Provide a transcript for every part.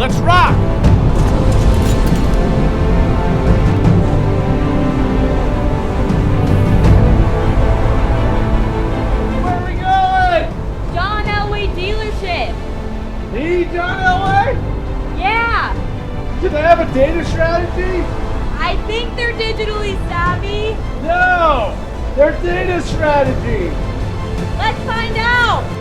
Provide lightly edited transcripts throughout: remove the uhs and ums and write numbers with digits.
Let's rock! Where are we going? John Elway dealership. The John Elway? Yeah. Do they have a data strategy? I think they're digitally savvy. No! Their data strategy! Let's find out.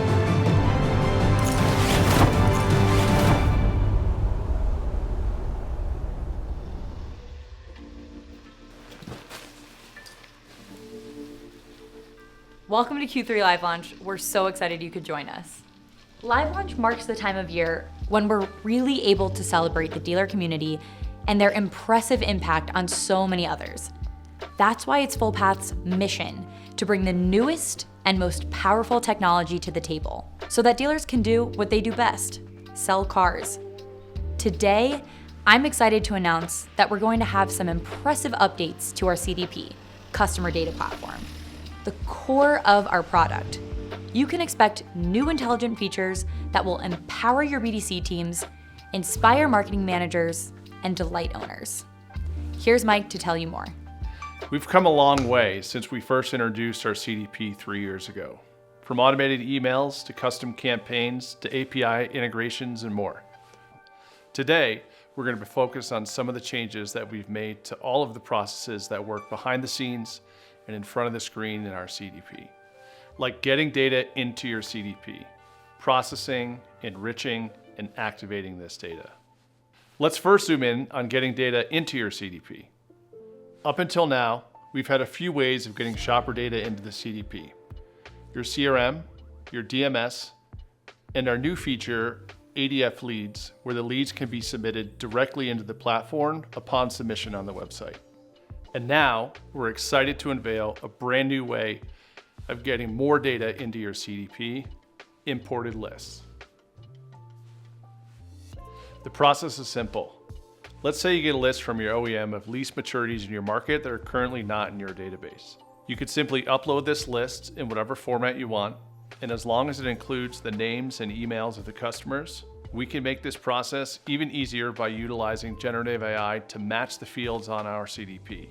Welcome to Q3 Live Launch. We're so excited you could join us. Live Launch marks the time of year when we're really able to celebrate the dealer community and their impressive impact on so many others. That's why it's Fullpath's mission to bring the newest and most powerful technology to the table so that dealers can do what they do best, sell cars. Today, I'm excited to announce that we're going to have some impressive updates to our CDP, Customer Data Platform, the core of our product. You can expect new intelligent features that will empower your BDC teams, inspire marketing managers, and delight owners. Here's Mike to tell you more. We've come a long way since we first introduced our CDP 3 years ago. From automated emails to custom campaigns to API integrations and more. Today, we're going to be focused on some of the changes that we've made to all of the processes that work behind the scenes and in front of the screen in our CDP. Like getting data into your CDP, processing, enriching, and activating this data. Let's first zoom in on getting data into your CDP. Up until now, we've had a few ways of getting shopper data into the CDP. Your CRM, your DMS, and our new feature, ADF leads, where the leads can be submitted directly into the platform upon submission on the website. And now, we're excited to unveil a brand new way of getting more data into your CDP, imported lists. The process is simple. Let's say you get a list from your OEM of lease maturities in your market that are currently not in your database. You could simply upload this list in whatever format you want, and as long as it includes the names and emails of the customers, we can make this process even easier by utilizing generative AI to match the fields on our CDP.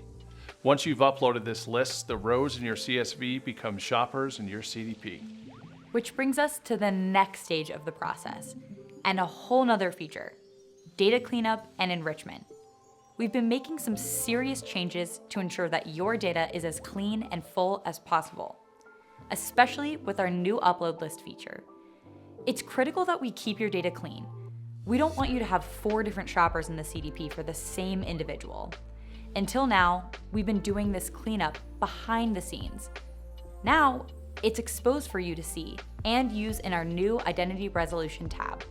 Once you've uploaded this list, the rows in your CSV become shoppers in your CDP. Which brings us to the next stage of the process, and a whole nother feature, data cleanup and enrichment. We've been making some serious changes to ensure that your data is as clean and full as possible, especially with our new upload list feature. It's critical that we keep your data clean. We don't want you to have 4 different shoppers in the CDP for the same individual. Until now, we've been doing this cleanup behind the scenes. Now, it's exposed for you to see and use in our new Identity Resolution tab.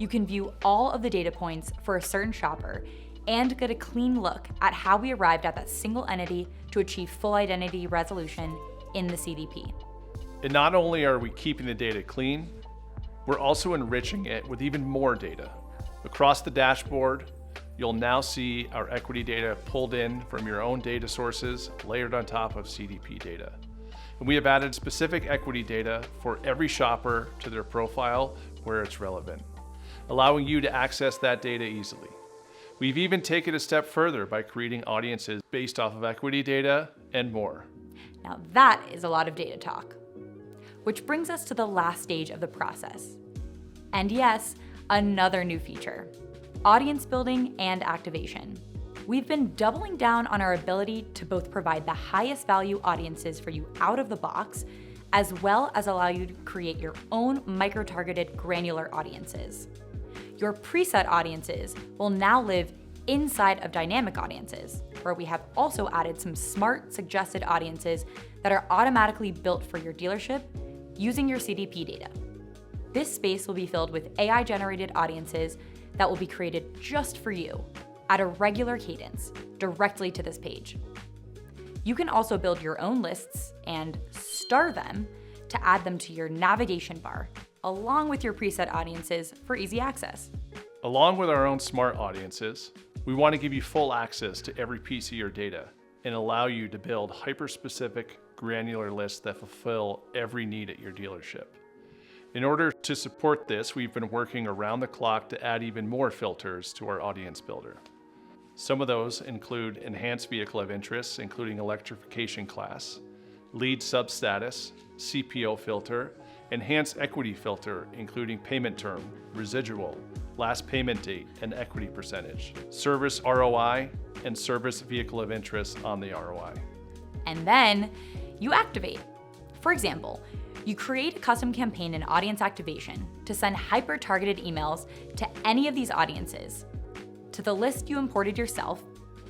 You can view all of the data points for a certain shopper and get a clean look at how we arrived at that single entity to achieve full identity resolution in the CDP. And not only are we keeping the data clean, we're also enriching it with even more data. Across the dashboard, you'll now see our equity data pulled in from your own data sources, layered on top of CDP data. And we have added specific equity data for every shopper to their profile where it's relevant, allowing you to access that data easily. We've even taken a step further by creating audiences based off of equity data and more. Now that is a lot of data talk. Which brings us to the last stage of the process. And yes, another new feature, audience building and activation. We've been doubling down on our ability to both provide the highest value audiences for you out of the box, as well as allow you to create your own micro-targeted granular audiences. Your preset audiences will now live inside of dynamic audiences, where we have also added some smart suggested audiences that are automatically built for your dealership using your CDP data. This space will be filled with AI-generated audiences that will be created just for you at a regular cadence directly to this page. You can also build your own lists and star them to add them to your navigation bar, along with your preset audiences for easy access. Along with our own smart audiences, we want to give you full access to every piece of your data and allow you to build hyper-specific, granular lists that fulfill every need at your dealership. In order to support this, we've been working around the clock to add even more filters to our audience builder. Some of those include enhanced vehicle of interest, including electrification class, lead substatus, CPO filter, enhanced equity filter, including payment term, residual, last payment date, and equity percentage, service ROI, and service vehicle of interest on the ROI. And then you activate. For example, you create a custom campaign in audience activation to send hyper-targeted emails to any of these audiences, to the list you imported yourself,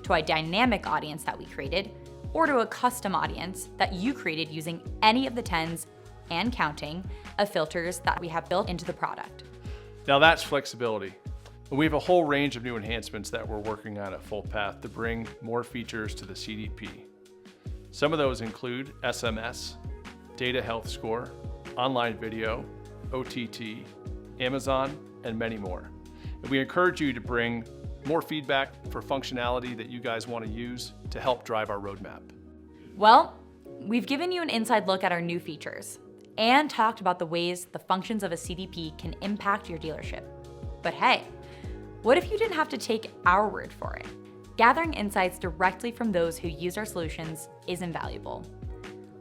to a dynamic audience that we created, or to a custom audience that you created using any of the tens and counting of filters that we have built into the product. Now that's flexibility. And we have a whole range of new enhancements that we're working on at Fullpath to bring more features to the CDP. Some of those include SMS, data health score, online video, OTT, Amazon, and many more. And we encourage you to bring more feedback for functionality that you guys want to use to help drive our roadmap. Well, we've given you an inside look at our new features and talked about the ways the functions of a CDP can impact your dealership. But hey, what if you didn't have to take our word for it? Gathering insights directly from those who use our solutions is invaluable.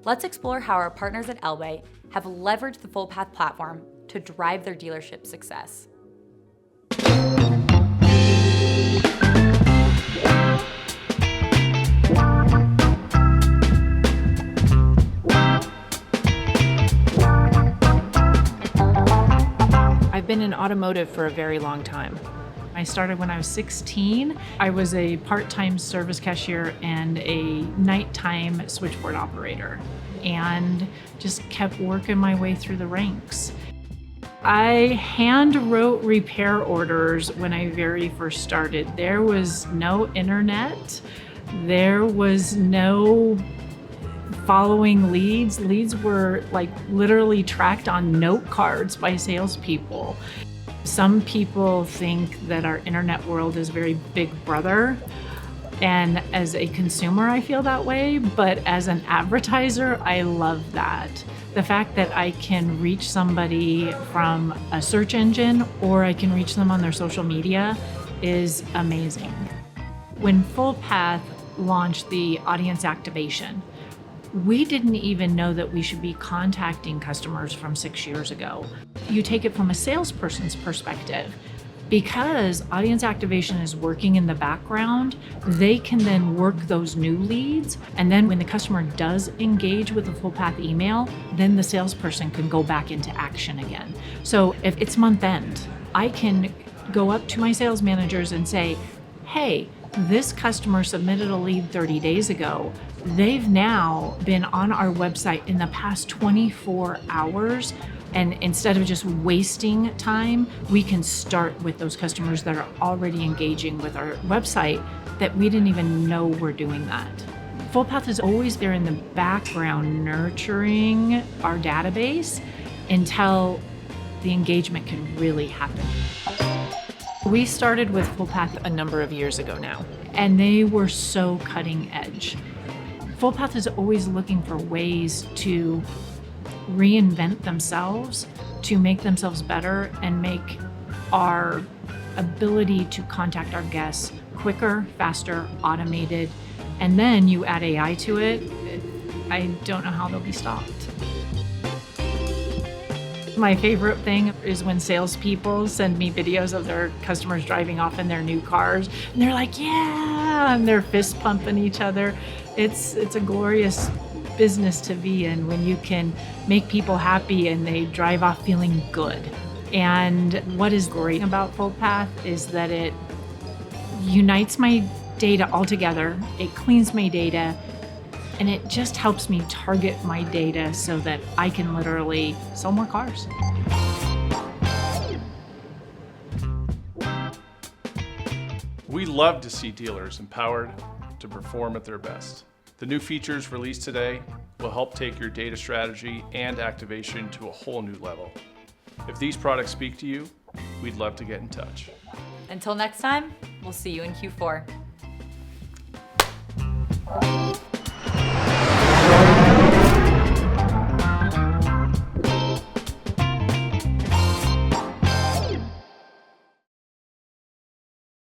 Let's explore how our partners at Elway have leveraged the Fullpath platform to drive their dealership success. I've been in automotive for a very long time. I started when I was 16. I was a part-time service cashier and a nighttime switchboard operator, and just kept working my way through the ranks. I hand wrote repair orders when I very first started. There was no internet. There was no following leads. Leads were like literally tracked on note cards by salespeople. Some people think that our internet world is very big brother. And as a consumer, I feel that way. But as an advertiser, I love that. The fact that I can reach somebody from a search engine or I can reach them on their social media is amazing. When Fullpath launched the audience activation, we didn't even know that we should be contacting customers from 6 years ago. You take it from a salesperson's perspective. Because audience activation is working in the background, they can then work those new leads. And then when the customer does engage with the Fullpath email, then the salesperson can go back into action again. So if it's month end, I can go up to my sales managers and say, hey, this customer submitted a lead 30 days ago. They've now been on our website in the past 24 hours. And instead of just wasting time, we can start with those customers that are already engaging with our website that we didn't even know were doing that. Fullpath is always there in the background nurturing our database until the engagement can really happen. We started with Fullpath a number of years ago now, and they were so cutting edge. Fullpath is always looking for ways to reinvent themselves, to make themselves better and make our ability to contact our guests quicker, faster, automated, and then you add AI to it, I don't know how they'll be stopped. My favorite thing is when salespeople send me videos of their customers driving off in their new cars, and they're like, yeah, and they're fist pumping each other. It's a glorious business to be in when you can make people happy and they drive off feeling good. And what is great about Fullpath is that it unites my data all together, it cleans my data, and it just helps me target my data so that I can literally sell more cars. We love to see dealers empowered to perform at their best. The new features released today will help take your data strategy and activation to a whole new level. If these products speak to you, we'd love to get in touch. Until next time, we'll see you in Q4.